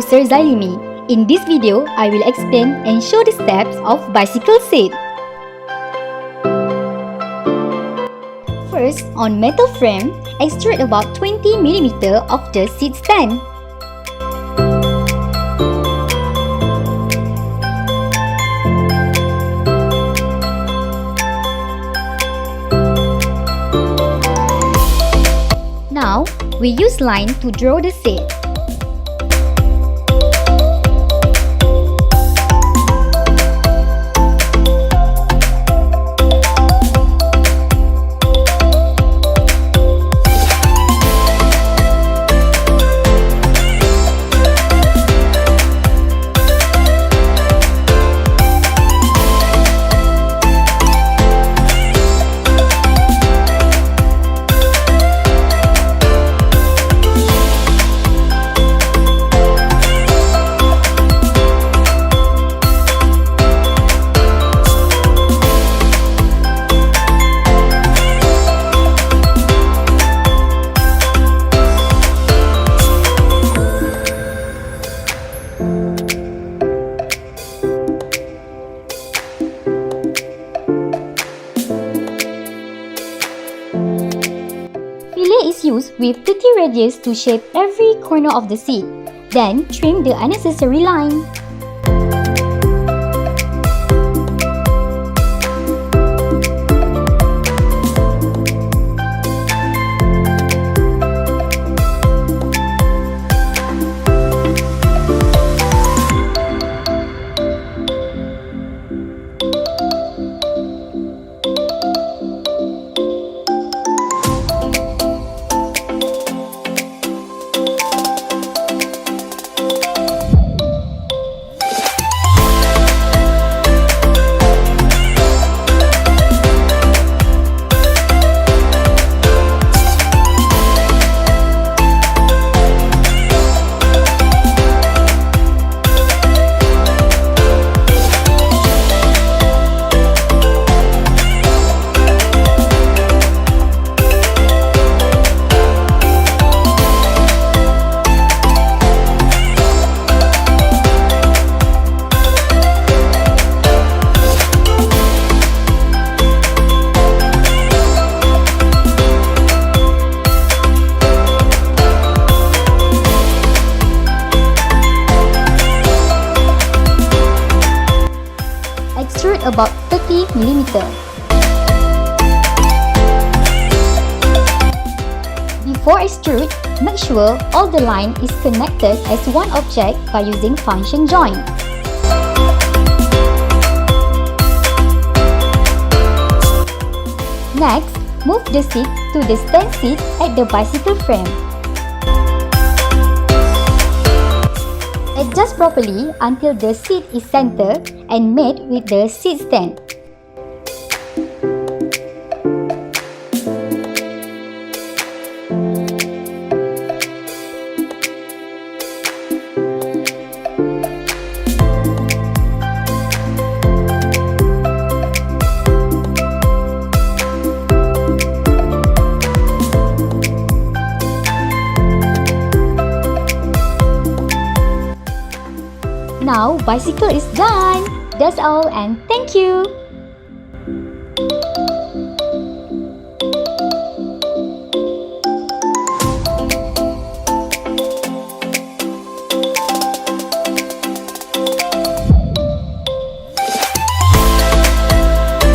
Mr. Zailimi. In this video, I will explain and show the steps of bicycle seat. First, on metal frame, extrude about 20 mm of the seat stand. Now, we use line to draw the seat. Fillet is used with 30 radius to shape every corner of the seat. Then, trim the unnecessary line. Extrude about 30 mm. Before extrude, make sure all the line is connected as one object by using function joint. Next, move the seat to the stand seat at the bicycle frame. Adjust properly until the seat is centered and made with the seat stand. Now, bicycle is done! That's all and thank you!